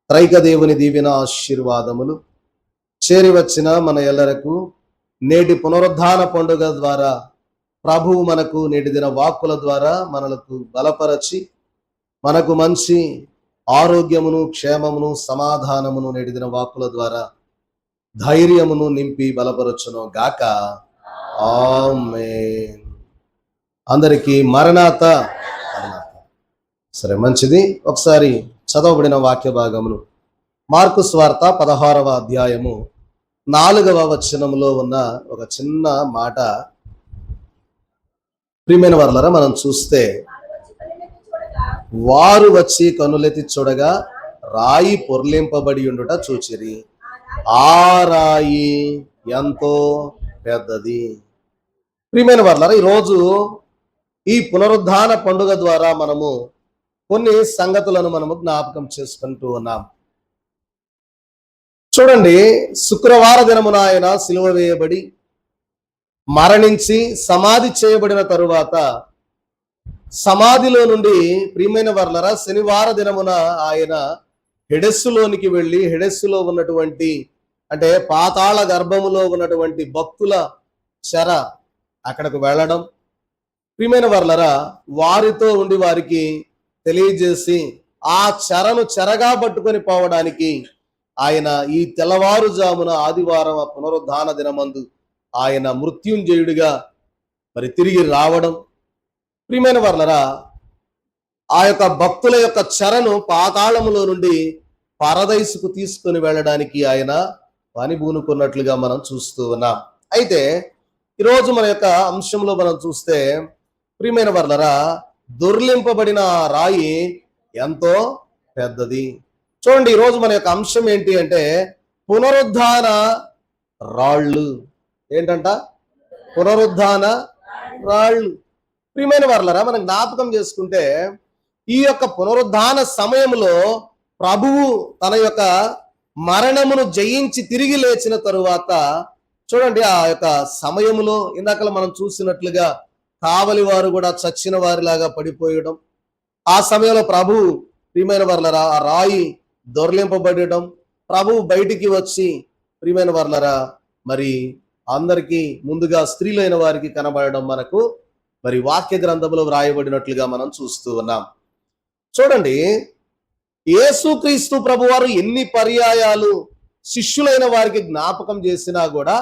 త్రైక దేవుని దీవెన ఆశీర్వాదములు చేరి వచ్చిన మన ఎల్లరకు నేటి పునరుద్ధాన పండుగ ద్వారా ప్రభువు మనకు నేటి దిన వాక్కుల ద్వారా మనలకు బలపరచి మనకు మంచి ఆరోగ్యమును, క్షేమమును, సమాధానమును నేటి దిన వాక్కుల ద్వారా ధైర్యమును నింపి బలపరచును గాక. ఆమేన్. అందరికీ మరణాత. సరే, మంచిది. ఒకసారి చదవబడిన వాక్య భాగమును మార్కు స్వార్త 16వ అధ్యాయము 4వ వచనములో ఉన్న ఒక చిన్న మాట. ప్రియమైన వారలారా, మనం చూస్తే వారు వచ్చి కనులెత్తి చూడగా రాయి పొర్లింపబడి ఉండుట చూచిరి. ఆ రాయి ఎంతో పెద్దది. ప్రియమైన వారలారా, ఈరోజు ఈ పునరుద్ధాన పండుగ ద్వారా మనము కొన్ని సంగతులను మనము జ్ఞాపకం చేసుకుంటూ ఉన్నాం. చూడండి, శుక్రవార దినమున ఆయన సిలువ వేయబడి మరణించి సమాధి చేయబడిన తరువాత సమాధిలో నుండి, ప్రియమైన వారలారా, శనివార దినమున ఆయన హెడెస్సులోనికి వెళ్ళి హెడెస్సులో ఉన్నటువంటి, అంటే పాతాళ గర్భములో ఉన్నటువంటి భక్తుల చెర అక్కడకు వెళ్ళడం, ప్రియమైన వారలారా, వారితో ఉండి వారికి తెలియజేసి ఆ చెరను చెరగా పట్టుకొని పోవడానికి ఆయన ఈ తెల్లవారుజామున ఆదివారం పునరుద్ధాన దినమందు ఆయన మృత్యుంజయుడిగా మరి తిరిగి రావడం. ప్రియమైన వారలారా, ఆ యొక్క భక్తుల యొక్క చెరను పాతాళములో నుండి పరదైసుకు తీసుకొని వెళ్ళడానికి ఆయన పని పూనుకున్నట్లుగా మనం చూస్తూ ఉన్నాం. అయితే ఈరోజు మన యొక్క అంశంలో మనం చూస్తే, ప్రియమైన వారలారా, దొర్లింపబడిన రాయి ఎంతో పెద్దది. చూడండి, ఈరోజు మన యొక్క అంశం ఏంటి అంటే పునరుద్ధాన రాళ్ళు. ఏంటంట? పునరుద్ధాన రాళ్ళు. ప్రియమైన వారలారా, మనం జ్ఞాపకం చేసుకుంటే ఈ యొక్క పునరుద్ధాన సమయంలో ప్రభువు తన యొక్క మరణమును జయించి తిరిగి లేచిన తరువాత, చూడండి, ఆ యొక్క సమయములో ఇందాక మనం చూసినట్లుగా కావలి వారు కూడా చచ్చిన వారిలాగా పడిపోయడం, ఆ సమయంలో ప్రభు, ప్రియమైన వారలారా, ఆ రాయి దొర్లింపబడడం, ప్రభువు బయటికి వచ్చి, ప్రియమైన వారలారా, మరి అందరికీ ముందుగా స్త్రీలైన వారికి కనబడడం మనకు మరి వాక్య గ్రంథంలో వ్రాయబడినట్లుగా మనం చూస్తూ ఉన్నాం. చూడండి, యేసుక్రీస్తు ప్రభువారు ఎన్ని పర్యాయాలు శిష్యులైన వారికి జ్ఞాపకం చేసినా కూడా,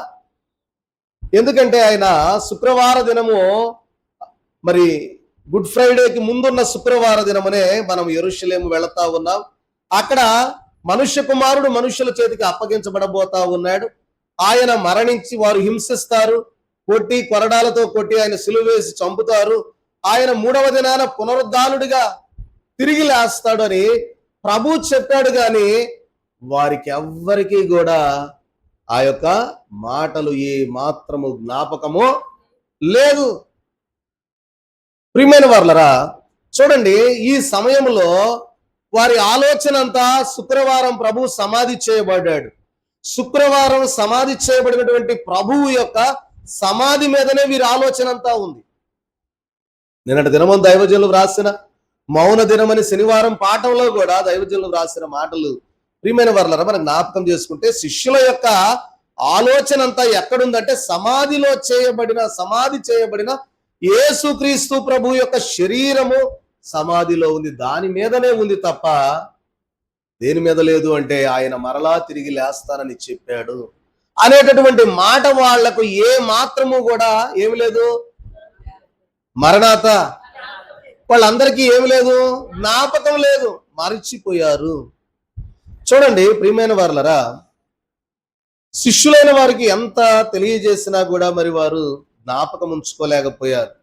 ఎందుకంటే ఆయన శుక్రవార దినము, మరి గుడ్ ఫ్రైడేకి ముందున్న శుక్రవార దినమునే మనం యెరూషలేము వెళతా ఉన్నాం. అక్కడ మనుష్య కుమారుడు మనుషుల చేతికి అప్పగించబడబోతా ఉన్నాడు. ఆయన మరణించి వారు హింసిస్తారు, కొట్టి కొరడాలతో కొట్టి ఆయన సిలువ వేసి చంపుతారు. ఆయన 3వ దినాన పునరుద్ధానుడిగా తిరిగి లేస్తాడు అని ప్రభు చెప్పాడు. కానీ వారికి ఎవ్వరికీ కూడా ఆ యొక్క మాటలు ఏ మాత్రము జ్ఞాపకము లేదు. ప్రియమైన వారలారా, చూడండి, ఈ సమయంలో వారి ఆలోచన అంతా శుక్రవారం ప్రభు సమాధి చేయబడ్డాడు. శుక్రవారం సమాధి చేయబడినటువంటి ప్రభువు యొక్క సమాధి మీదనే వీరి ఆలోచన అంతా ఉంది. నిన్నటి దినము దైవజనులు వ్రాసిన మౌన దినమని శనివారం పాఠంలో కూడా దైవజనులు వ్రాసిన మాటలు, ప్రియమైన వారలారా, మనం జ్ఞాపకం చేసుకుంటే శిష్యుల యొక్క ఆలోచన అంతా ఎక్కడుందంటే సమాధి చేయబడిన యేసుక్రీస్తు ప్రభు యొక్క శరీరము సమాధిలో ఉంది. దాని మీదనే ఉంది తప్ప దేని మీద లేదు. అంటే ఆయన మరలా తిరిగి లేస్తానని చెప్పాడు అనేటటువంటి మాట వాళ్లకు ఏ మాత్రము కూడా ఏమి లేదు. మరణాత వాళ్ళందరికీ ఏమి లేదు, జ్ఞాపకం లేదు, మరిచిపోయారు. చూడండి, ప్రియమైన వారలారా, శిష్యులైన వారికి ఎంత తెలియజేసినా కూడా మరి వారు జ్ఞాపకం ఉంచుకోలేకపోయారు.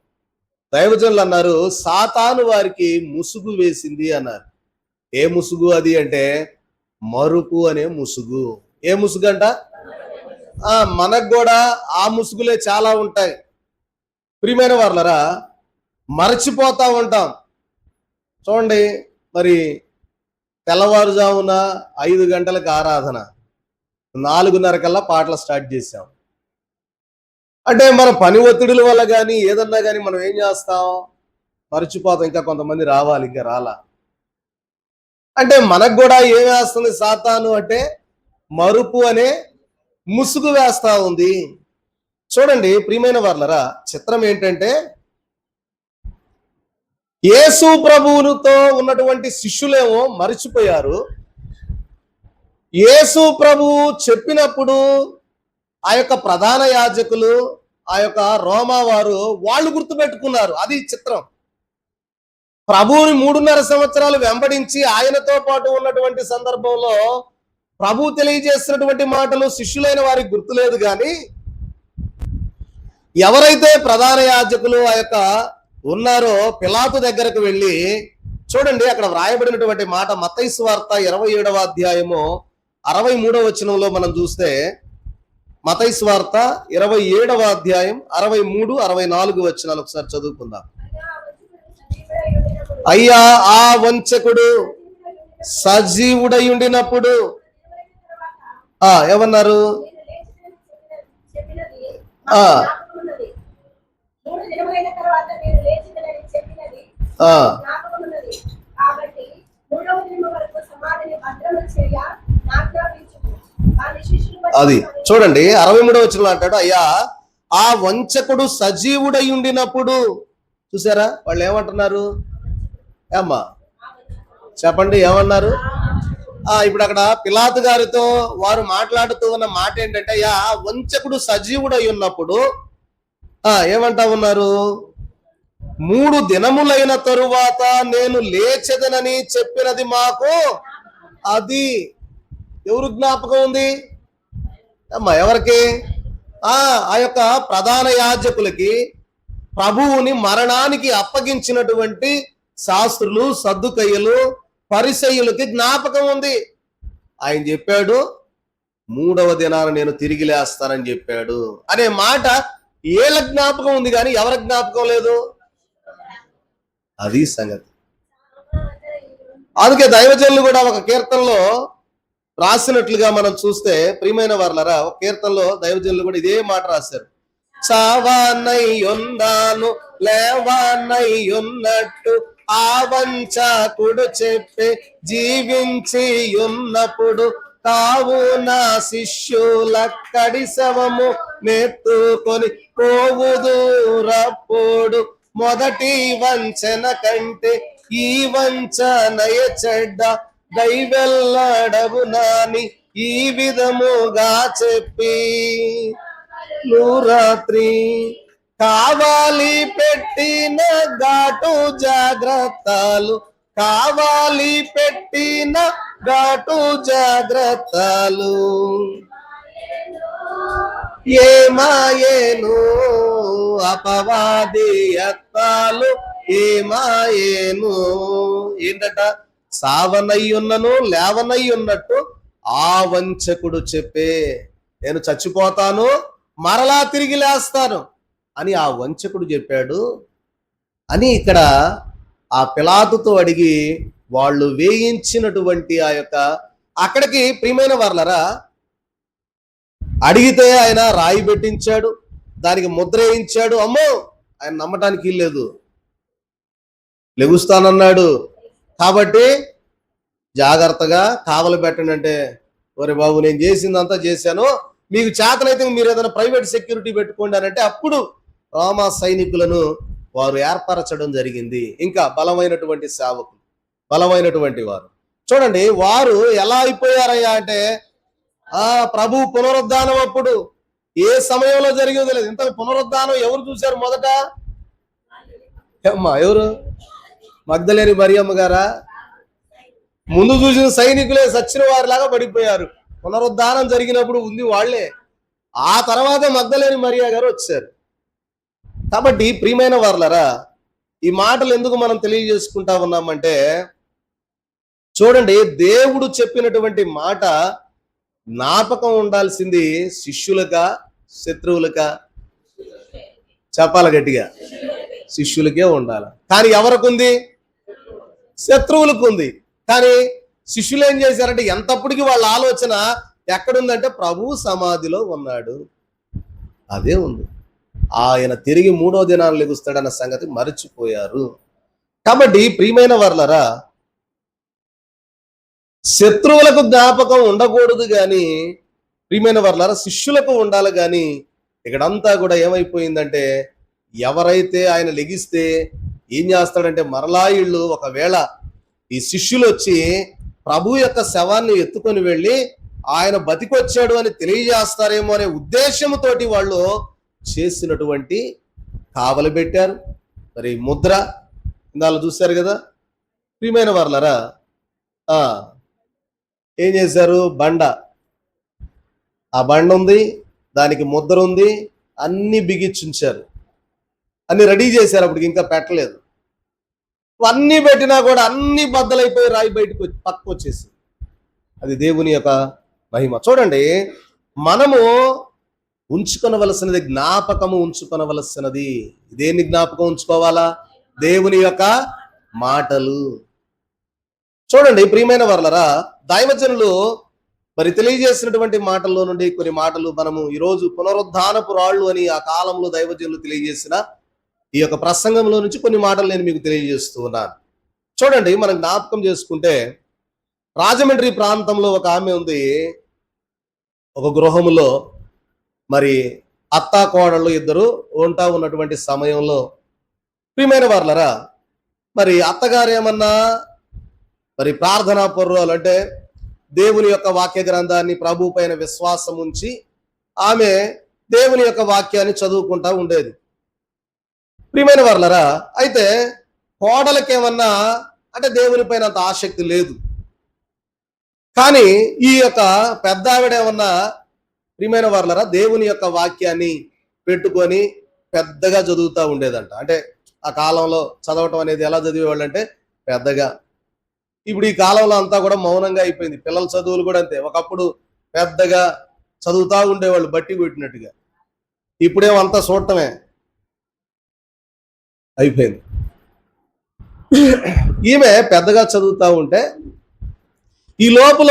దైవజనులు అన్నారు, సాతాను వారికి ముసుగు వేసింది అన్నారు. ఏ ముసుగు అది అంటే మరుపు అనే ముసుగు. ఏ ముసుగు అంట? మనకు కూడా ఆ ముసుగులే చాలా ఉంటాయి. ప్రియమైన వారలారా, మరచిపోతా ఉంటాం. చూడండి, మరి తెల్లవారుజామున 5 గంటలకు ఆరాధన, 4:30 కల్లా పాటలు స్టార్ట్ చేశాం. అంటే మన పని ఒత్తిడిల వల్ల కానీ ఏదన్నా కానీ మనం ఏం చేస్తాం, మర్చిపోతాం. ఇంకా కొంతమంది రావాలి, ఇంకా రాలా. అంటే మనకు కూడా ఏం వేస్తుంది సాతాను అంటే మరుపు అనే ముసుగు వేస్తా ఉంది. చూడండి ప్రియమైన వాళ్ళరా, చిత్రం ఏంటంటే యేసు ప్రభువుతో ఉన్నటువంటి శిష్యులేమో మరిచిపోయారు. యేసు ప్రభువు చెప్పినప్పుడు ఆ యొక్క ప్రధాన యాజకులు, ఆ యొక్క రోమా వారు వాళ్ళు గుర్తుపెట్టుకున్నారు. అది చిత్రం. ప్రభువుని 3.5 సంవత్సరాలు వెంబడించి ఆయనతో పాటు ఉన్నటువంటి సందర్భంలో ప్రభు తెలియజేసినటువంటి మాటలు శిష్యులైన వారికి గుర్తులేదు. కానీ ఎవరైతే ప్రధాన యాజకులు ఆ యొక్క ఉన్నారో పిలాతు దగ్గరకు వెళ్ళి, చూడండి అక్కడ వ్రాయబడినటువంటి మాట మత్తయి సువార్త 27వ అధ్యాయము 63వ వచనంలో మనం చూస్తే, మత్తయి సువార్త 27వ అధ్యాయం 63, 64 వచనాలు ఒకసారి చదువుకుందాం. అయ్యా ఆ వంచకుడు సజీవుడై ఉండినప్పుడు ఏమన్నారు? అది చూడండి 63వ వచనంలో అంటాడు, అయ్యా ఆ వంచకుడు సజీవుడై ఉండినప్పుడు. చూసారా వాళ్ళు ఏమంటున్నారు? ఏమ్మా చెప్పండి, ఏమన్నారు? ఇప్పుడు అక్కడ పిలాతు గారితో వారు మాట్లాడుతూ ఉన్న మాట ఏంటంటే, అయ్యా వంచకుడు సజీవుడై ఉన్నప్పుడు ఏమంటా ఉన్నారు? 3 దినములైన తరువాత నేను లేచెదనని చెప్పినది మాకు. అది ఎవరు జ్ఞాపకం ఉంది అమ్మా? ఎవరికి? ఆ యొక్క ప్రధాన యాజకులకి, ప్రభువుని మరణానికి అప్పగించినటువంటి శాస్త్రులు, సద్దుకయ్యులు, పరిసయ్యులకి జ్ఞాపకం ఉంది. ఆయన చెప్పాడు 3వ దినాన నేను తిరిగి లేస్తానని చెప్పాడు అనే మాట ఏళ్ళ జ్ఞాపకం ఉంది, కానీ ఎవరి జ్ఞాపకం లేదు. అది సంగతి. అందుకే దైవజనులు కూడా ఒక కీర్తనలో రాసినట్లుగా మనం చూస్తే, ప్రియమైన వారలారా, ఒక కీర్తనలో దైవజనులు కూడా ఇదే మాట రాశారు. చావానై ఉన్నాను లేవానై ఉన్నట్టు ఆ వంచకుడు చెప్పే జీవించి ఉన్నప్పుడు తావు నా శిష్యులక్కడి శవము నెత్తుకొని పోవుదూరప్పుడు మొదటి వంచన కంటే ఈ వంచనయ చెడ్డ దైవెల్లడవు నాని ఈ విధముగా చెప్పి రాత్రి కావాలి పెట్టిన ఘాటు జాగ్రత్తలు, కావాలి పెట్టిన ఘాటు జాగ్రత్తలు ఏమాయేను అపవాది యత్నాలు ఏమాయేను. ఏంటట? సావనయ్యున్నను లేవనయ్యున్నట్టు ఆ వంచకుడు చెప్పే నేను చచ్చిపోతాను మరలా తిరిగి లేస్తాను అని ఆ వంచకుడు చెప్పాడు అని ఇక్కడ ఆ పిలాతుతో అడిగి వాళ్ళు వేయించినటువంటి ఆ యొక్క అక్కడికి, ప్రియమైన వారలారా, అడిగితే ఆయన రాయి పెట్టించాడు, దానికి ముద్ర వేయించాడు. అమ్మో ఆయన నమ్మటానికి లేదు, లెగుస్తానన్నాడు. కాబట్టి జాగ్రత్తగా కావలి పెట్టండి అంటే, ఒరే బాబు నేను చేసిందంతా చేశాను, మీకు చేతనైతే మీరు ఏదైనా ప్రైవేట్ సెక్యూరిటీ పెట్టుకోండి అని అంటే అప్పుడు రోమా సైనికులను వారు ఏర్పరచడం జరిగింది. ఇంకా బలమైనటువంటి సేవకులు, బలమైనటువంటి వారు. చూడండి వారు ఎలా అయిపోయారయ్యా అంటే, ప్రభు పునరుద్ధానం అప్పుడు ఏ సమయంలో జరిగేదో లేదు. ఇంత పునరుద్ధానం ఎవరు చూశారు మొదట? అమ్మా ఎవరు? మగ్దలేని మరియమ్మ గారా? ముందు చూసిన సైనికులే సచ్చిన వారిలాగా పడిపోయారు. పునరుద్ధానం జరిగినప్పుడు ఉంది వాళ్ళే. ఆ తర్వాత మగ్దలేని మరియా గారు వచ్చారు. కాబట్టి ప్రియమైన వారలారా, ఈ మాటలు ఎందుకు మనం తెలియజేసుకుంటా ఉన్నామంటే, చూడండి దేవుడు చెప్పినటువంటి మాట జ్ఞాపకం ఉండాల్సింది శిష్యులకా శత్రువులకా? చెప్పాలి గట్టిగా, శిష్యులకే ఉండాలి. కానీ ఎవరికి ఉంది? శత్రువులకు ఉంది. కానీ శిష్యులు ఏం చేశారంటే, ఎంతప్పటికీ వాళ్ళ ఆలోచన ఎక్కడుందంటే ప్రభు సమాధిలో ఉన్నాడు, అదే ఉంది. ఆయన తిరిగి 3వ దినాన్ని లెగుస్తాడన్న సంగతి మర్చిపోయారు. కాబట్టి ప్రియమైన వారలారా, శత్రువులకు జ్ఞాపకం ఉండకూడదు కానీ ప్రియమైన వర్లారా శిష్యులకు ఉండాలి. కానీ ఇక్కడంతా కూడా ఏమైపోయిందంటే ఎవరైతే ఆయన లెగిస్తే ఏం చేస్తాడంటే మరలా వీళ్ళు ఒకవేళ ఈ శిష్యులు వచ్చి ప్రభు యొక్క శవాన్ని ఎత్తుకొని వెళ్ళి ఆయన బతికొచ్చాడు అని తెలియజేస్తారేమో అనే ఉద్దేశంతోటి వాళ్ళు చేసినటువంటి కావలి పెట్టారు. మరి ముద్ర ఇందాలు చూశారు కదా ప్రియమైన వర్లరా. ఏం చేశారు? ఆ బండ ఉంది, దానికి ముద్ర ఉంది, అన్ని బిగించుంచారు, అన్ని రెడీ చేశారు. అప్పటికి ఇంకా పెట్టలేదు. అన్నీ పెట్టినా కూడా అన్ని బద్దలైపోయి రాయి బయటకు పక్కకు వచ్చేసి. అది దేవుని యొక్క మహిమ. చూడండి, మనము ఉంచుకొనవలసినది జ్ఞాపకము ఉంచుకొనవలసినది. దేన్ని జ్ఞాపకం ఉంచుకోవాలా? దేవుని యొక్క మాటలు. చూడండి ప్రియమైన వర్లరా, దైవజనులు మరి తెలియజేసినటువంటి మాటల్లో నుండి కొన్ని మాటలు మనము ఈరోజు పునరుద్ధానపు రాళ్ళు అని ఆ కాలంలో దైవజనులు తెలియజేసిన ఈ యొక్క ప్రసంగంలో నుంచి కొన్ని మాటలు నేను మీకు తెలియజేస్తూ ఉన్నాను. చూడండి, మనం జ్ఞాపకం చేసుకుంటే రాజమండ్రి ప్రాంతంలో ఒక ఆమె ఉంది. ఒక గృహములో మరి అత్తా కోడళ్ళు ఇద్దరు ఉంటా ఉన్నటువంటి సమయంలో ప్రియమైన వర్లరా, మరి అత్తగారు ఏమన్నా మరి ప్రార్థనా పరురాలు, అంటే దేవుని యొక్క వాక్య గ్రంథాన్ని ప్రభు పైన విశ్వాసం ఉంచి ఆమె దేవుని యొక్క వాక్యాన్ని చదువుకుంటా ఉండేది. ప్రియమైన వర్లరా, అయితే కోడలకేమన్నా అంటే దేవుని పైన అంత ఆసక్తి లేదు. కానీ ఈ యొక్క పెద్ద ఆవిడేమన్నా ప్రియమైన వర్లరా దేవుని యొక్క వాక్యాన్ని పెట్టుకొని పెద్దగా చదువుతూ ఉండేదంట. అంటే ఆ కాలంలో చదవటం అనేది ఎలా చదివేవాళ్ళు అంటే పెద్దగా. ఇప్పుడు ఈ కాలంలో అంతా కూడా మౌనంగా అయిపోయింది. పిల్లల చదువులు కూడా అంతే. ఒకప్పుడు పెద్దగా చదువుతూ ఉండేవాళ్ళు బట్టి కొట్టినట్టుగా. ఇప్పుడేమంతా చూడటమే అయిపోయింది. ఈమె పెద్దగా చదువుతూ ఉంటే ఈ లోపల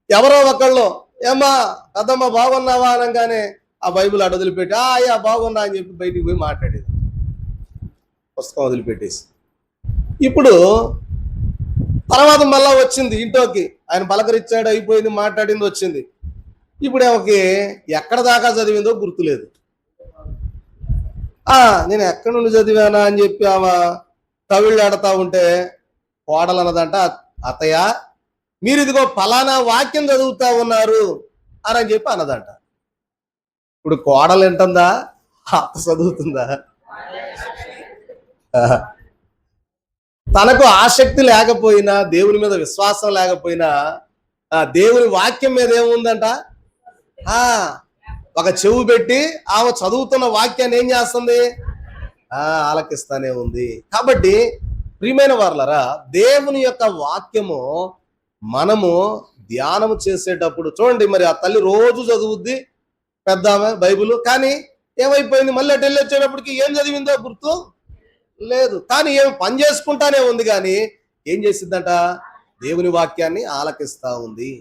ఎవరో ఒకళ్ళు ఏమ్మా పెద్దమ్మ బాగున్నావా అనగానే ఆ బైబిల్ అటు వదిలిపెట్టి అయ్యా బాగున్నా అని చెప్పి బయటికి పోయి మాట్లాడేది, పుస్తకం వదిలిపెట్టేసి. ఇప్పుడు తర్వాత మళ్ళా వచ్చింది ఇంట్లోకి, ఆయన పలకరించాడు, అయిపోయింది, మాట్లాడింది, వచ్చింది. ఇప్పుడు ఆమెకి ఎక్కడ దాకా చదివిందో గుర్తులేదు. నేను ఎక్కడి నుండి చదివానా అని చెప్పి ఆమె కవిళ్ళు ఆడుతూ ఉంటే కోడలు అన్నదంట, అత్తయ్య మీరు ఇదిగో ఫలానా వాక్యం చదువుతా ఉన్నారు అని చెప్పి అన్నదంట. ఇప్పుడు కోడలు వింటుందా, అత్త చదువుతుందా? తనకు ఆసక్తి లేకపోయినా, దేవుని మీద విశ్వాసం లేకపోయినా దేవుని వాక్యం మీద ఏముందంట, ఒక చెవు పెట్టి ఆమె చదువుతున్న వాక్యాన్ని ఏం చేస్తుంది, ఆలకిస్తానే ఉంది. కాబట్టి ప్రియమైన వారలారా, దేవుని యొక్క వాక్యము మనము ధ్యానము చేసేటప్పుడు చూడండి, మరి ఆ తల్లి రోజు చదువుద్ది పెద్ద ఆమె బైబిల్, కానీ ఏమైపోయింది, మళ్ళీ అటు వెళ్ళి వచ్చేటప్పటికి ఏం చదివిందో గుర్తు లేదు. కానీ ఏం పని చేసుకుంటానే ఉంది, కానీ ఏం చేసిద్దంట, దేవుని వాక్యాన్ని ఆలకిస్తా ఉంది.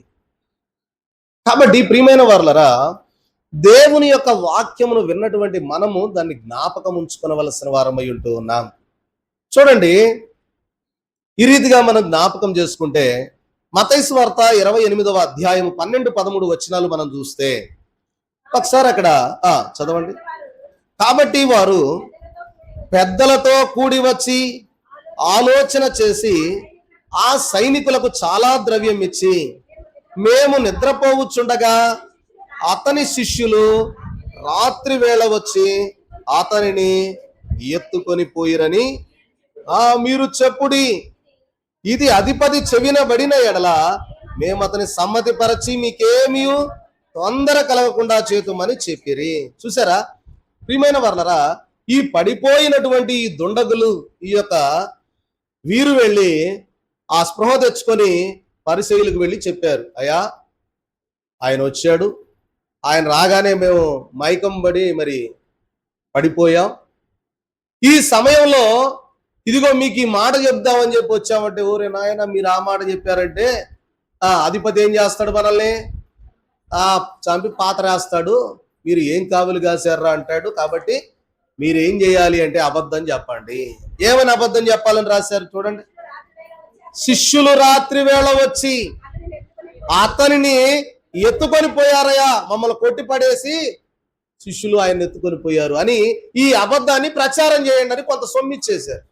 కాబట్టి ప్రియమైన వారలారా, దేవుని యొక్క వాక్యమును విన్నటువంటి మనము దాన్ని జ్ఞాపకం ఉంచుకోవలసిన వారమై ఉంటూ ఉన్నాం. చూడండి, ఈ రీతిగా మనం జ్ఞాపకం చేసుకుంటే మత్తయి సువార్త 28వ అధ్యాయం 12-13 వచనాలు మనం చూస్తే ఒకసారి అక్కడ చదవండి. కాబట్టి వారు పెద్దలతో కూడి వచ్చి ఆలోచన చేసి ఆ సైనికులకు చాలా ద్రవ్యం ఇచ్చి మేము నిద్రపోవచ్చుండగా అతని శిష్యులు రాత్రి వేళ వచ్చి అతనిని ఎత్తుకొని పోయిరని మీరు చెప్పుడి, ఇది అధిపతి చెవిన బడిన ఎడల మేము అతని సమ్మతి పరచి మీకేమీ తొందర కలగకుండా చేతుమని చెప్పిరి. చూసారా ప్రియమైన వర్లరా, ఈ పడిపోయినటువంటి ఈ దుండగులు ఈ యొక్క వీరు వెళ్ళి ఆ స్పృహ తెచ్చుకొని పరిసయ్యులకు వెళ్ళి చెప్పారు, అయ్యా ఆయన వచ్చాడు, ఆయన రాగానే మేము మైకం పడి మరి పడిపోయాం. ఈ సమయంలో ఇదిగో మీకు ఈ మాట చెప్దామని చెప్పి వచ్చామంటే, ఓరే నాయన మీరు ఆ మాట చెప్పారంటే అధిపతి ఏం చేస్తాడు, మనల్ని చంపి పాతరేస్తాడు, మీరు ఏం కావులు కాశారా అంటాడు. కాబట్టి మీరు ఏం చేయాలి అంటే అబద్ధం చెప్పండి. ఏమని అబద్ధం చెప్పాలని రాశారు చూడండి. శిష్యులు రాత్రి వేళ వచ్చి అతనిని ఎత్తుకొని పోయారయ్యా, మమ్మల్ని కొట్టి పడేసి శిష్యులు ఆయన ఎత్తుకొని పోయారు అని ఈ అబద్ధాన్ని ప్రచారం చేయండి అని కొంత సొమ్మిచ్చేశారు.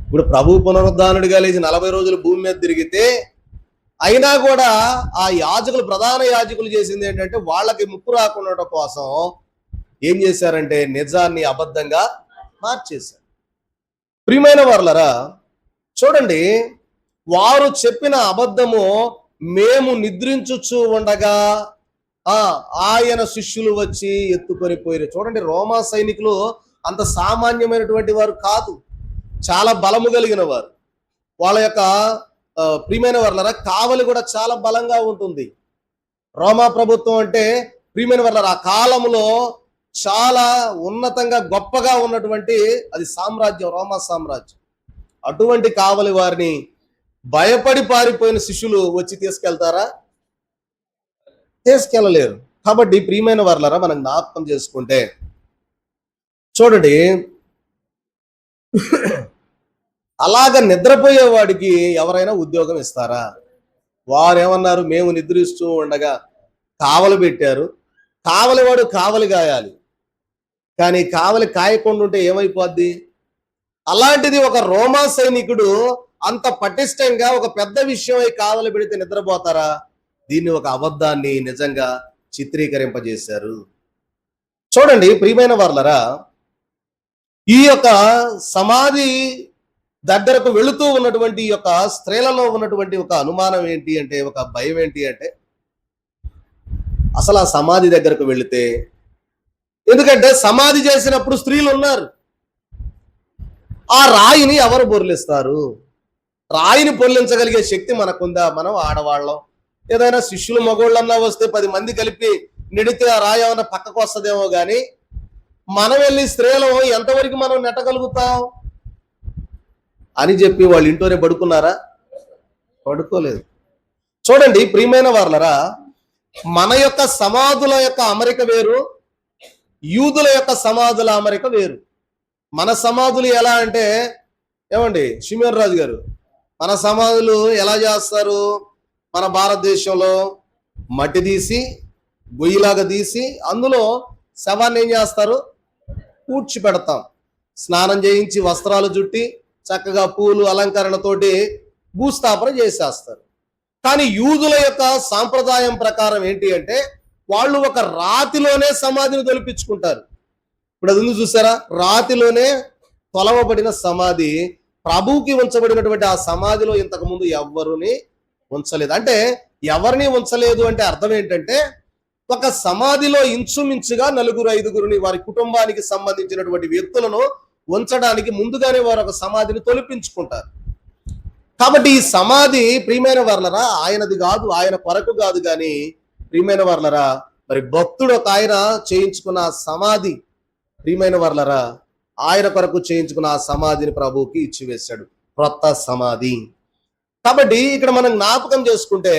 ఇప్పుడు ప్రభు పునరుద్ధానుడిగా లేచి 40 రోజులు భూమి మీద తిరిగితే అయినా కూడా ఆ యాజకులు, ప్రధాన యాజకులు చేసింది ఏంటంటే వాళ్ళకి ముప్పు రాకుండా కోసం ఏం చేశారంటే నిజాన్ని అబద్ధంగా మార్చేశారు. ప్రియమైన వారలారా, చూడండి, వారు చెప్పిన అబద్ధము మేము నిద్రించుచు ఉండగా ఆయన శిష్యులు వచ్చి ఎత్తుకొని పోయారు. చూడండి, రోమా సైనికులు అంత సామాన్యమైనటువంటి వారు కాదు, చాలా బలము కలిగిన వారు. వాళ్ళ యొక్క ప్రియమైన వారలారా కావలి కూడా చాలా బలంగా ఉంటుంది. రోమా ప్రభుత్వం అంటే ప్రియమైన వారలారా ఆ కాలంలో చాలా ఉన్నతంగా గొప్పగా ఉన్నటువంటి అది సామ్రాజ్యం, రోమా సామ్రాజ్యం. అటువంటి కావలి వారిని భయపడి పారిపోయిన శిష్యులు వచ్చి తీసుకెళ్తారా? తీసుకెళ్ళలేరు. కాబట్టి ప్రియమైన వారలారా మనం జ్ఞాపకం చేసుకుంటే చూడండి, అలాగ నిద్రపోయేవాడికి ఎవరైనా ఉద్యోగం ఇస్తారా? వారేమన్నారు, మేము నిద్రిస్తూ ఉండగా కావలి పెట్టారు, కావలివాడు కావలి కాయాలి, కానీ కావలి కాయకుండా ఉంటే ఏమైపోద్ది? అలాంటిది ఒక రోమా సైనికుడు అంత పటిష్టంగా ఒక పెద్ద విషయమై కావలి పెడితే నిద్రపోతారా? దీన్ని ఒక అబద్ధాన్ని నిజంగా చిత్రీకరింపజేశారు. చూడండి ప్రియమైన వారలారా, ఈ యొక్క సమాధి దగ్గరకు వెళుతూ ఉన్నటువంటి ఈ యొక్క స్త్రీలలో ఉన్నటువంటి ఒక అనుమానం ఏంటి అంటే, ఒక భయం ఏంటి అంటే, అసలు ఆ సమాధి దగ్గరకు వెళితే, ఎందుకంటే సమాధి చేసినప్పుడు స్త్రీలు ఉన్నారు, ఆ రాయిని ఎవరు బొర్లిస్తారు? రాయిని పొర్లించగలిగే శక్తి మనకుందా? మనం ఆడవాళ్ళం, ఏదైనా శిష్యులు మగోళ్ళన్నా వస్తే 10 మంది కలిపి నెడితే ఆ రాయి ఏమన్నా పక్కకు వస్తుందేమో కానీ మనం వెళ్ళి స్త్రీలు ఎంతవరకు మనం నెట్టగలుగుతాం అని చెప్పి వాళ్ళు ఇంట్లోనే పడుకున్నారా? పడుకోలేదు. చూడండి ప్రియమైన వారలారా, మన యొక్క సమాధుల యొక్క అమరిక వేరు, యూదుల యొక్క సమాధుల అమరిక వేరు. మన సమాధులు ఎలా అంటే, ఏమండి షిమేర్ రాజు గారు, మన సమాధులు ఎలా చేస్తారు? మన భారతదేశంలో మట్టి తీసి గొయ్యిలాగా తీసి అందులో శవాన్ని ఏం చేస్తారు? పూడ్చి పెడతాం, స్నానం చేయించి వస్త్రాలు చుట్టి చక్కగా పూలు అలంకరణతోటి భూస్థాపన చేసేస్తారు. కానీ యూదుల యొక్క సాంప్రదాయం ప్రకారం ఏంటి అంటే, వాళ్ళు ఒక రాతిలోనే సమాధిని తొలిపించుకుంటారు. ఇప్పుడు అది ఉంది చూసారా, రాతిలోనే తొలవబడిన సమాధి, ప్రభువుకి ఉంచబడినటువంటి ఆ సమాధిలో ఇంతకు ముందు ఎవరిని ఉంచలేదు. అంటే ఎవరిని ఉంచలేదు అంటే అర్థం ఏంటంటే, ఒక సమాధిలో ఇంచుమించుగా 4-5 వారి కుటుంబానికి సంబంధించినటువంటి వ్యక్తులను ఉంచడానికి ముందుగానే వారు ఒక సమాధిని తొలిపించుకుంటారు. కాబట్టి ఈ సమాధి ప్రియమైన వారలారా ఆయనది కాదు, ఆయన కొరకు కాదు. కానీ ప్రియమైన వారలారా, మరి భక్తుడు ఒక ఆయన చేయించుకున్న సమాధి, ప్రియమైన వారలారా ఆయన కొరకు చేయించుకున్న ఆ సమాధిని ప్రభువుకి ఇచ్చివేశాడు, క్రొత్త సమాధి. కాబట్టి ఇక్కడ మనం జ్ఞాపకం చేసుకుంటే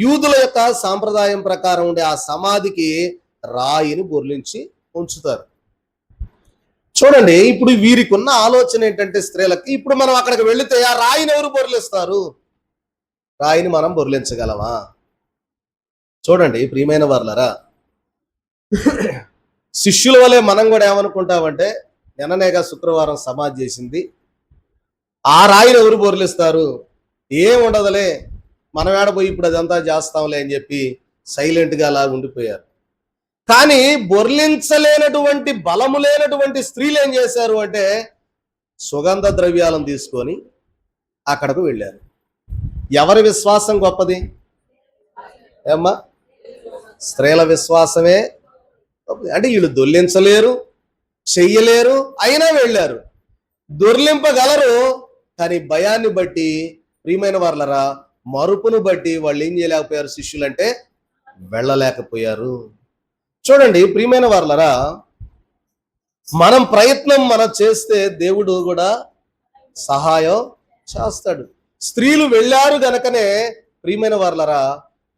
యూదుల యొక్క సాంప్రదాయం ప్రకారం ఉండే ఆ సమాధికి రాయిని బొర్లించి ఉంచుతారు. చూడండి, ఇప్పుడు వీరికి ఉన్న ఆలోచన ఏంటంటే స్త్రీలకి, ఇప్పుడు మనం అక్కడికి వెళితే ఆ రాయిని ఎవరు బొర్లిస్తారు? రాయిని మనం బొర్లించగలమా? చూడండి ప్రియమైన వారలారా, శిష్యుల వలె మనం కూడా ఏమనుకుంటామంటే, నిన్ననేగా శుక్రవారం సమాధి చేసింది, ఆ రాయిని ఎవరు బొర్లిస్తారు? ఏం ఉండదులే, మనం ఏడపోయి ఇప్పుడు అదంతా చేస్తాంలే అని చెప్పి సైలెంట్గా అలా ఉండిపోయారు. కానీ బొర్లించలేనటువంటి బలము లేనటువంటి స్త్రీలు ఏం చేశారు అంటే, సుగంధ ద్రవ్యాలను తీసుకొని అక్కడకు వెళ్ళారు. ఎవరి విశ్వాసం గొప్పది? ఏమ్మా, స్త్రీల విశ్వాసమే. అంటే వీళ్ళు దొర్లించలేరు, చెయ్యలేరు, అయినా వెళ్ళారు. దొర్లింపగలరు, కానీ భయాన్ని బట్టి, ప్రియమైన వారలారా మరుపును బట్టి వాళ్ళు ఏం చేయలేకపోయారు? శిష్యులంటే వెళ్ళలేకపోయారు. చూడండి ప్రియమైన వారలారా, మనం ప్రయత్నం మనం చేస్తే దేవుడు కూడా సహాయం చేస్తాడు. స్త్రీలు వెళ్ళారు గనకనే ప్రియమైన వారలారా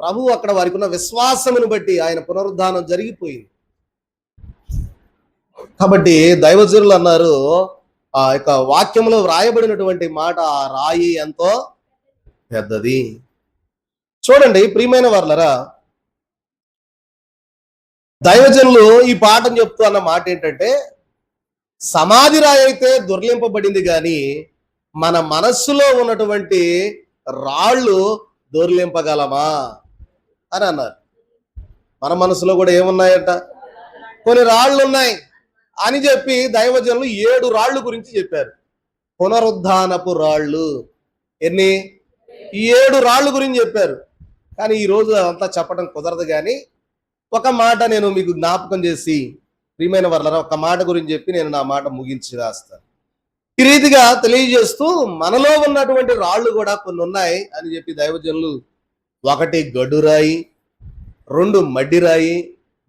ప్రభువు అక్కడ వారికి ఉన్న విశ్వాసమును బట్టి ఆయన పునరుద్ధానం జరిగిపోయింది. కాబట్టి దైవజనులు అన్నారు, ఆ యొక్క వాక్యంలో వ్రాయబడినటువంటి మాట, ఆ రాయి ఎంతో పెద్దది. చూడండి ప్రియమైన వారలారా, దైవజనులు ఈ పాఠం చెప్తూ అన్న మాట ఏంటంటే, సమాధి రాయి అయితే దొర్లింపబడింది కానీ మన మనస్సులో ఉన్నటువంటి రాళ్ళు దొర్లింపగలమా అని అన్నారు. మన మనసులో కూడా ఏమున్నాయట? కొన్ని రాళ్ళు ఉన్నాయి అని చెప్పి దైవజనులు 7 రాళ్ళు గురించి చెప్పారు. పునరుద్ధానపు రాళ్ళు. ఎన్ని? 7 రాళ్ళు గురించి చెప్పారు. కానీ ఈరోజు అంతా చెప్పడం కుదరదు. కానీ ఒక మాట నేను మీకు జ్ఞాపకం చేసి, ప్రియమైన వర్లరా, ఒక మాట గురించి చెప్పి నేను నా మాట ముగించి రాస్తాను. ఈ రీతిగా తెలియజేస్తూ మనలో ఉన్నటువంటి రాళ్ళు కూడా కొన్ని ఉన్నాయి అని చెప్పి దైవజనులు 1 గడ్డురాయి, 2 మడ్డిరాయి,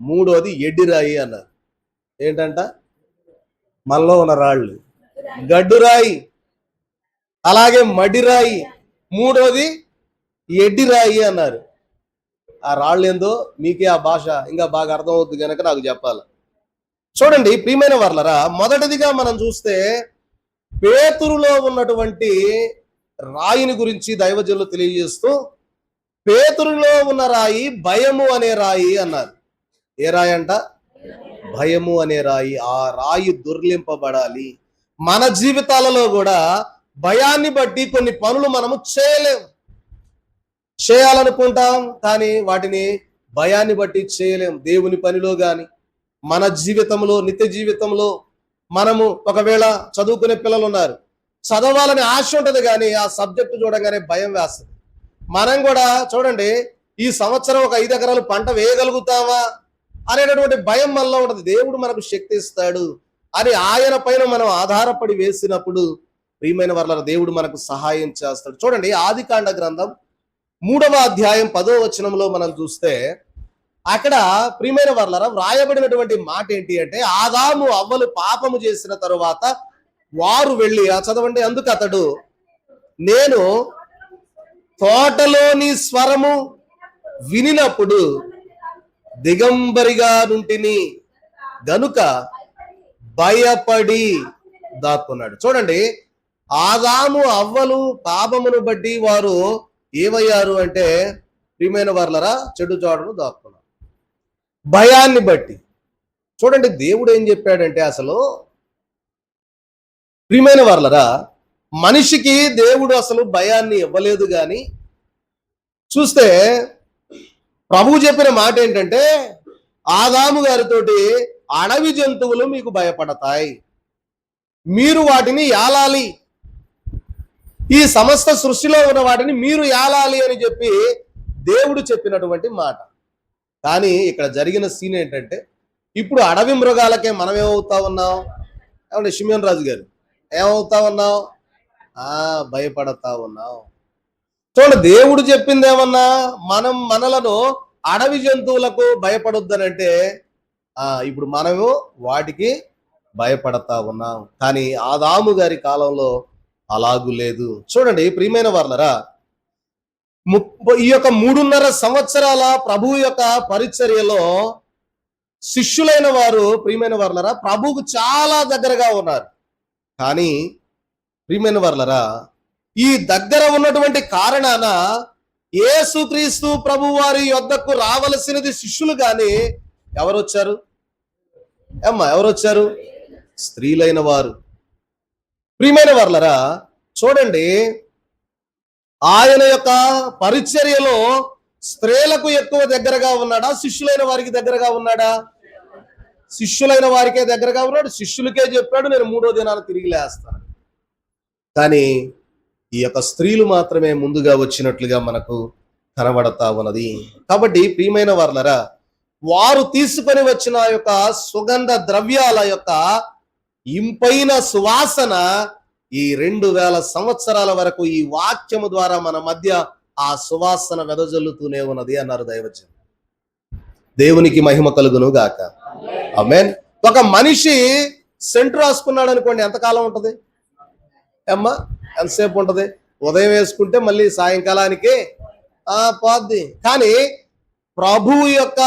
3వది ఎడ్డిరాయి అన్నారు. ఏంటంట? మనలో ఉన్న రాళ్ళు గడ్డురాయి, అలాగే మడ్డిరాయి, 3వది ఎడ్డిరాయి అన్నారు. ఆ రాళ్ళు ఏందో మీకే ఆ భాష ఇంకా బాగా అర్థమవుతుంది కనుక నాకు చెప్పాలి. చూడండి ప్రియమైన వర్లరా, మొదటిదిగా మనం చూస్తే పేతురులో ఉన్నటువంటి రాయిని గురించి దైవజనులు తెలియజేస్తూ, పేతురులో ఉన్న రాయి భయము అనే రాయి అన్నారు. ఏ రాయి అంట? భయము అనే రాయి. ఆ రాయి దొర్లింపబడాలి. మన జీవితాలలో కూడా భయాన్ని బట్టి కొన్ని పనులు మనము చేయలేము. చేయాలనుకుంటాం కానీ వాటిని భయాన్ని బట్టి చేయలేం. దేవుని పనిలో కానీ మన జీవితంలో, నిత్య జీవితంలో మనము ఒకవేళ చదువుకునే పిల్లలు ఉన్నారు, చదవాలని ఆశ ఉంటుంది కానీ ఆ సబ్జెక్టు చూడగానే భయం వేస్తుంది. మనం కూడా చూడండి, ఈ సంవత్సరం ఒక 5 ఎకరాలు పంట వేయగలుగుతావా అనేటటువంటి భయం మనలో ఉంటుంది. దేవుడు మనకు శక్తి ఇస్తాడు అని ఆయన పైన మనం ఆధారపడి వేసినప్పుడు ప్రియమైన వర్లరా, దేవుడు మనకు సహాయం చేస్తాడు. చూడండి ఆదికాండ గ్రంథం 3వ అధ్యాయం 10వ వచనంలో మనం చూస్తే, అక్కడ ప్రియమైన వర్లరా వ్రాయబడినటువంటి మాట ఏంటి అంటే, ఆదాము అవ్వలు పాపము చేసిన తరువాత వారు వెళ్ళి, చదవండి, అందుకు అతడు, నేను తోటలోని స్వరము వినినప్పుడు దిగంబరిగా నుంటిని గనుక భయపడి దాక్కున్నాడు. చూడండి, ఆదాము అవ్వలు పాపమును బట్టి వారు ఏమయ్యారు అంటే, ప్రియమైన వర్లరా, చెడు చాడును దాక్కున్నారు భయాన్ని బట్టి. చూడండి దేవుడు ఏం చెప్పాడంటే, అసలు ప్రియమైన వర్లరా, మనిషికి దేవుడు అసలు భయాన్ని ఇవ్వలేదు. కానీ చూస్తే ప్రభువు చెప్పిన మాట ఏంటంటే, ఆదాము గారితోటి అడవి జంతువులు మీకు భయపడతాయి, మీరు వాటిని యాలాలి, ఈ సమస్త సృష్టిలో ఉన్న వాటిని మీరు యాలాలి అని చెప్పి దేవుడు చెప్పినటువంటి మాట. కానీ ఇక్కడ జరిగిన సీన్ ఏంటంటే, ఇప్పుడు అడవి మృగాలకే మనం ఏమవుతా ఉన్నాం? ఏమంటే షిమియోన్ రాజు గారు, ఏమవుతా ఉన్నాం? భయపడతా ఉన్నాం. చూడండి, దేవుడు చెప్పింది ఏమన్నా, మనలను అడవి జంతువులకు భయపడొద్దనంటే ఇప్పుడు మనము వాటికి భయపడతా ఉన్నాం. కానీ ఆదాము గారి కాలంలో అలాగు లేదు. చూడండి ప్రియమైన వర్లరా, ఈ యొక్క 3.5 సంవత్సరాల ప్రభువు యొక్క పరిచర్యలో శిష్యులైన వారు ప్రియమైన వర్లరా ప్రభువుకు చాలా దగ్గరగా ఉన్నారు. కానీ ప్రియమైన వర్లరా, ఈ దగ్గర ఉన్నటువంటి కారణాన యేసుక్రీస్తు ప్రభు వారి యొద్దకు రావలసినది శిష్యులు కానీ ఎవరొచ్చారు? ఎవరొచ్చారు? స్త్రీలైన వారు. ప్రియమైన వర్లరా, చూడండి, ఆయన యొక్క పరిచర్యలో స్త్రీలకు ఎక్కువ దగ్గరగా ఉన్నాడా, శిష్యులైన వారికి దగ్గరగా ఉన్నాడా? శిష్యులైన వారికే దగ్గరగా ఉన్నాడు. శిష్యులకే చెప్పాడు, నేను 3వ దినాన తిరిగి లేస్తాను. కానీ ఈ యొక్క స్త్రీలు మాత్రమే ముందుగా వచ్చినట్లుగా మనకు కనబడతా ఉన్నది. కాబట్టి ప్రియమైన వర్లరా, వారు తీసుకొని వచ్చిన యొక్క సుగంధ ద్రవ్యాల యొక్క ఇంపైన సువాసన ఈ 2000 సంవత్సరాల వరకు ఈ వాక్యము ద్వారా మన మధ్య ఆ సువాసన వెదజల్లుతూనే ఉన్నది అన్నారు దైవజనులు. దేవునికి మహిమ కలుగును గాక. ఆమేన్. ఒక మనిషి సెంటు రాసుకున్నాడు అనుకోండి, ఎంతకాలం ఉంటది అమ్మా? ఎంతసేపు ఉంటది? ఉదయం వేసుకుంటే మళ్ళీ సాయంకాలానికి పోద్ది. కానీ ప్రభువు యొక్క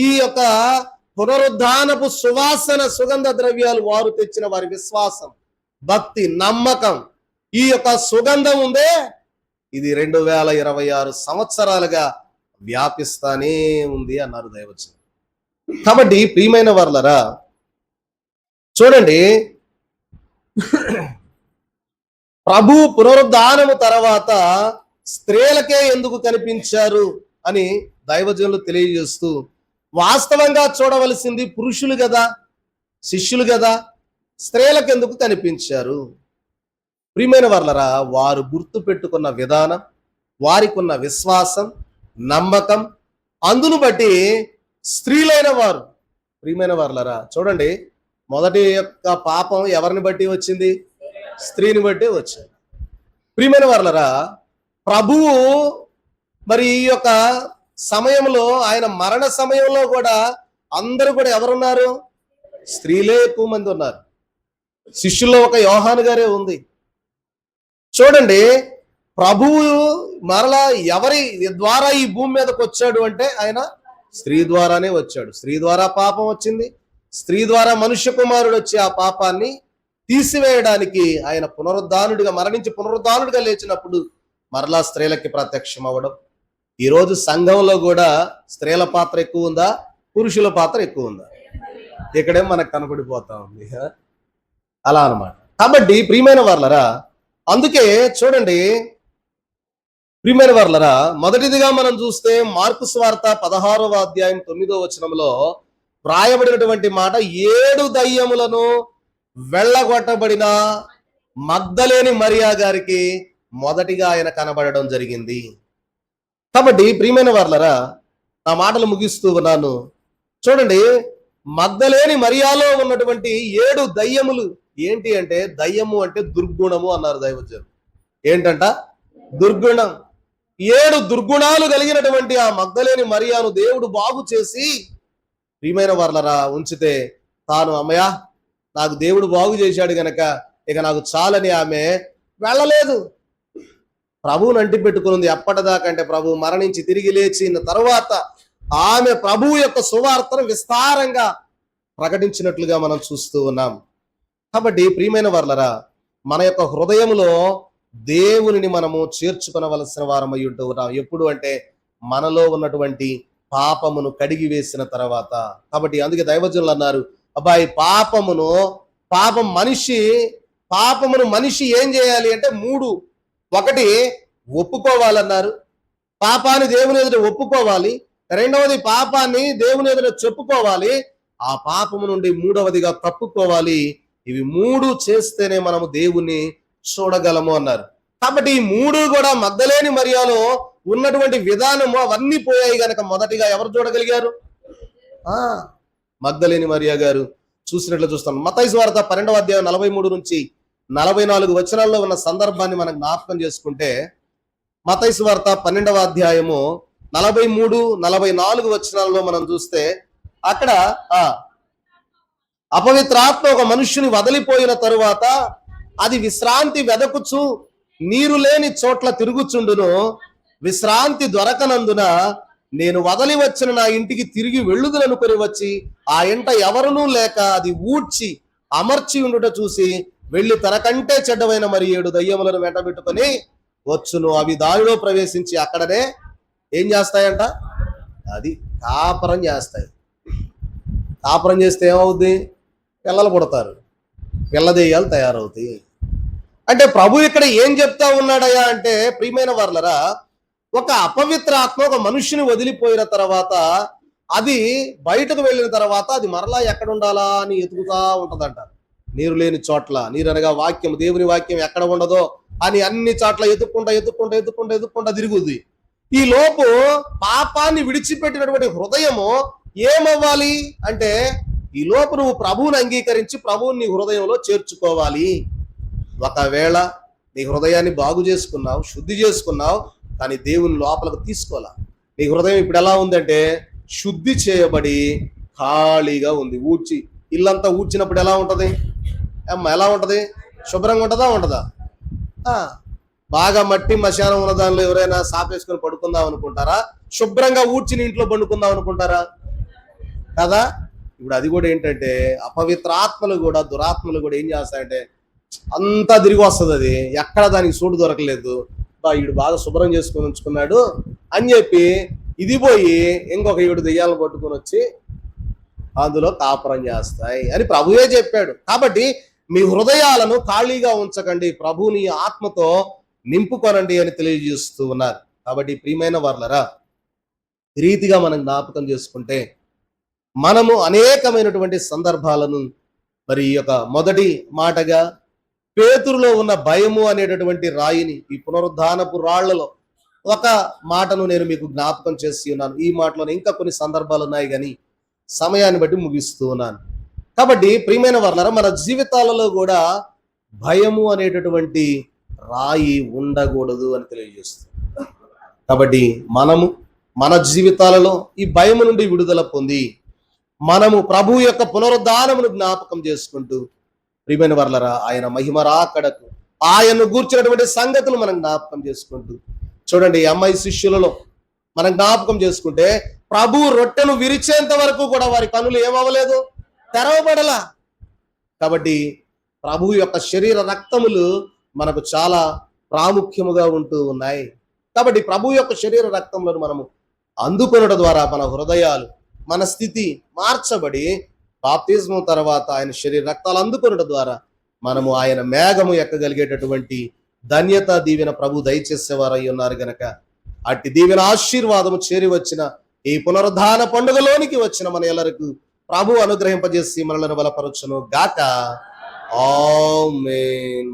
ఈ యొక్క పునరుద్ధానపు సువాసన సుగంధ ద్రవ్యాలు వారు తెచ్చిన వారి విశ్వాసం, భక్తి, నమ్మకం, ఈ యొక్క సుగంధం ఉందే, ఇది 2026 సంవత్సరాలుగా వ్యాపిస్తానే ఉంది అన్నారు దైవజనులు. కాబట్టి ప్రియమైన వర్లరా చూడండి, ప్రభు పునరుద్ధానము తర్వాత స్త్రీలకే ఎందుకు కనిపించారు అని దైవజనులు తెలియజేస్తూ, వాస్తవంగా చూడవలసింది పురుషులు కదా, శిష్యులు కదా, స్త్రీలకు ఎందుకు కనిపించారు? ప్రియమైన వర్లరా, వారు గుర్తు పెట్టుకున్న విధానం, వారికి ఉన్న విశ్వాసం, నమ్మకం, అందును బట్టి స్త్రీలైన వారు, ప్రియమైన వర్లరా చూడండి, మొదటి యొక్క పాపం ఎవరిని బట్టి వచ్చింది? స్త్రీని బట్టి వచ్చింది. ప్రియమైన వర్లరా, ప్రభువు మరి ఈ యొక్క సమయంలో, ఆయన మరణ సమయంలో కూడా అందరూ కూడా ఎవరున్నారు? స్త్రీలే ఎక్కువ మంది ఉన్నారు. శిష్యుల్లో ఒక యోహాను గారే ఉంది. చూడండి, ప్రభువు మరలా ఎవరి ద్వారా ఈ భూమి మీదకి వచ్చాడు అంటే ఆయన స్త్రీ ద్వారానే వచ్చాడు. స్త్రీ ద్వారా పాపం వచ్చింది, స్త్రీ ద్వారా మనుష్య కుమారుడు వచ్చి ఆ పాపాన్ని తీసివేయడానికి ఆయన పునరుద్ధానుడిగా మరణించి పునరుద్ధానుడిగా లేచినప్పుడు మరలా స్త్రీలకి ప్రత్యక్షం అవ్వడం. ఈరోజు సంఘంలో కూడా స్త్రీల పాత్ర ఎక్కువ ఉందా, పురుషుల పాత్ర ఎక్కువ ఉందా? ఇక్కడే మనకు కనపడిపోతా ఉంది అలా అన్నమాట. కాబట్టి ప్రియమైన వర్లరా, అందుకే చూడండి ప్రియమైన వర్లరా, మొదటిదిగా మనం చూస్తే మార్కు సువార్త 16వ అధ్యాయం 9వ వచనంలో వ్రాయబడినటువంటి మాట, 7 దయ్యములను వెళ్ళగొట్టబడిన మగ్దలేని మరియా గారికి మొదటిగా ఆయన కనబడడం జరిగింది. కాబట్టి ప్రియమైన వర్లరా, నా మాటలు ముగిస్తూ ఉన్నాను. చూడండి, మగ్దలేని మరియాలో ఉన్నటువంటి 7 దయ్యములు ఏంటి అంటే, దయ్యము అంటే దుర్గుణము అన్నారు దైవజనులు. ఏంటంట? దుర్గుణం. 7 దుర్గుణాలు కలిగినటువంటి ఆ మగ్దలేని మరియాను దేవుడు బాగు చేసి, ప్రియమైన వర్లరా, ఉంచితే తాను అమ్మయ్య నాకు దేవుడు బాగు చేశాడు గనక ఇక నాకు చాలని ఆమె వెళ్ళలేదు. ప్రభువుని అంటి పెట్టుకున్నది ఎప్పటిదాకా అంటే, ప్రభు మరణించి తిరిగి లేచిన తర్వాత ఆమె ప్రభువు యొక్క సువార్తను విస్తారంగా ప్రకటించినట్లుగా మనం చూస్తూ ఉన్నాం. కాబట్టి ప్రియమైన వర్లరా, మన యొక్క హృదయంలో దేవునిని మనము చేర్చుకొనవలసిన వారమై ఉంటూ ఉన్నాం. ఎప్పుడు అంటే మనలో ఉన్నటువంటి పాపమును కడిగి వేసిన తర్వాత. కాబట్టి అందుకే దైవజనులు అన్నారు, అబ్బాయి పాపమును మనిషి ఏం చేయాలి అంటే 3. ఒకటి ఒప్పుకోవాలన్నారు, పాపాన్ని దేవుని ఎదుట ఒప్పుకోవాలి. రెండవది పాపాన్ని దేవుని ఎదుట చెప్పుకోవాలి. ఆ పాపము నుండి 3వదిగా తప్పుకోవాలి. ఇవి 3 చేస్తేనే మనము దేవుణ్ణి చూడగలము అన్నారు. కాబట్టి ఈ 3 కూడా మగ్దలేని మరియాలో ఉన్నటువంటి విధానము అవన్నీ పోయాయి గనక మొదటిగా ఎవరు చూడగలిగారు? మగ్దలేని మరియా గారు చూసినట్లు చూస్తాం. మత్తయి సువార్త 12వ అధ్యాయం 43 నుంచి 44 వచనాల్లో ఉన్న సందర్భాన్ని మనం జ్ఞాపకం చేసుకుంటే, మత్తయి సువార్త 12వ అధ్యాయము 43, 44 వచనాల్లో మనం చూస్తే అక్కడ అపవిత్రాత్మ ఒక మనుష్యుని వదిలిపోయిన తరువాత అది విశ్రాంతి వెదకుచు నీరు లేని చోట్ల తిరుగుచుండును. విశ్రాంతి దొరకనందున నేను వదలి వచ్చిన నా ఇంటికి తిరిగి వెళ్ళుదుననుకొని వచ్చి ఆ ఇంట ఎవరునూ లేక అది ఊడ్చి అమర్చి ఉండుట చూసి వెళ్ళి తనకంటే చెడ్డమైన మరి 7 దయ్యములను వెంటబెట్టుకొని వచ్చును. అవి దానిలో ప్రవేశించి అక్కడనే ఏం చేస్తాయంట? అది కాపురం చేస్తాయి. కాపురం చేస్తే ఏమవుద్ది? పిల్లలు పుడతారు, పిల్ల దెయ్యాలు తయారవుతాయి. అంటే ప్రభు ఇక్కడ ఏం చెప్తా ఉన్నాడయ్యా అంటే, ప్రియమైన వర్లరా, ఒక అపవిత్ర ఆత్మ ఒక మనుష్యుని వదిలిపోయిన తర్వాత అది బయటకు వెళ్ళిన తర్వాత అది మరలా ఎక్కడ ఉండాలా అని ఎతుకుతా ఉంటదంట. నీరు లేని చోట్ల, నీరు అనగా వాక్యం, దేవుని వాక్యం ఎక్కడ ఉండదో అని అన్ని చోట్ల ఎత్తుక్కుంటా తిరుగుద్ది. ఈ లోపు పాపాన్ని విడిచిపెట్టినటువంటి హృదయము ఏమవ్వాలి అంటే, ఈ లోపు నువ్వు ప్రభువుని అంగీకరించి ప్రభువుని నీ హృదయంలో చేర్చుకోవాలి. ఒకవేళ నీ హృదయాన్ని బాగు చేసుకున్నావు, శుద్ధి చేసుకున్నావు, కానీ దేవుని లోపలకు తీసుకోవాలా. నీ హృదయం ఇప్పుడు ఎలా ఉందంటే శుద్ధి చేయబడి ఖాళీగా ఉంది. ఇల్లంతా ఊడ్చినప్పుడు ఎలా ఉంటది? ఎలా ఉంటది? శుభ్రంగా ఉంటదా? బాగా మట్టి మశానం ఉన్న దానిలో ఎవరైనా సాపేసుకొని పడుకుందాం అనుకుంటారా? శుభ్రంగా ఊడ్చిన ఇంట్లో పండుకుందాం అనుకుంటారా? కదా. ఇప్పుడు అది కూడా ఏంటంటే అపవిత్ర ఆత్మలు కూడా, దురాత్మలు కూడా ఏం చేస్తాయంటే అంతా తిరిగి వస్తుంది. అది ఎక్కడ దానికి చోటు దొరకలేదు. ఈడు బాగా శుభ్రం చేసుకొని ఉంచుకున్నాడు అని చెప్పి ఇది పోయి ఇంకొక ఈడు దెయ్యాలను పట్టుకొని వచ్చి అందులో కాపురం చేస్తాయి అని ప్రభువే చెప్పాడు. కాబట్టి మీ హృదయాలను ఖాళీగా ఉంచకండి, ప్రభువుని ఆత్మతో నింపుకొనండి అని తెలియజేస్తూ ఉన్నారు. కాబట్టి ప్రియమైన వారలారా, ఈ రీతిగా మనం జ్ఞాపకం చేసుకుంటే మనము అనేకమైనటువంటి సందర్భాలను మరి ఈ యొక్క మొదటి మాటగా పేతురులో ఉన్న భయము అనేటటువంటి రాయిని ఈ పునరుద్ధానపు రాళ్లలో ఒక మాటను నేను మీకు జ్ఞాపకం చేసి ఉన్నాను. ఈ మాటలో ఇంకా కొన్ని సందర్భాలు ఉన్నాయి కానీ సమయాన్ని బట్టి ముగిస్తూ ఉన్నాను. కాబట్టి ప్రియమైన వారలారా, మన జీవితాలలో కూడా భయము అనేటటువంటి రాయి ఉండకూడదు అని తెలియజేస్తుంది. కాబట్టి మనము మన జీవితాలలో ఈ భయము నుండి విడుదల పొంది మనము ప్రభు యొక్క పునరుద్ధానమును జ్ఞాపకం చేసుకుంటూ ప్రియమైన వారలారా, ఆయన మహిమ రాకడకు ఆయన్ను గూర్చినటువంటి సంగతులు మనం జ్ఞాపకం చేసుకుంటూ చూడండి, ఈ అమ్మాయి శిష్యులలో మనం జ్ఞాపకం చేసుకుంటే ప్రభు రొట్టెను విరిచేంత వరకు కూడా వారి కనులు ఏమవ్వలేదు, తెరవబడలా. కాబట్టి ప్రభు యొక్క శరీర రక్తములు మనకు చాలా ప్రాముఖ్యముగా ఉంటూ ఉన్నాయి. కాబట్టి ప్రభు యొక్క శరీర రక్తములను మనము అందుకొనడం ద్వారా మన హృదయాలు, మన స్థితి మార్చబడి బాప్తిజం తర్వాత ఆయన శరీర రక్తాలు అందుకొనడం ద్వారా మనము ఆయన మేఘము ఎక్కగలిగేటటువంటి ధన్యత దీవెన ప్రభు దయచేసేవారై ఉన్నారు గనక అట్టి దీవెన ఆశీర్వాదము చేరి వచ్చిన ఈ పునరుద్ధాన పండుగలోనికి వచ్చిన మన ఎల్లరకు ప్రభు అనుగ్రహింపజేసి మనలను బలపరచును గాక. ఆమేన్.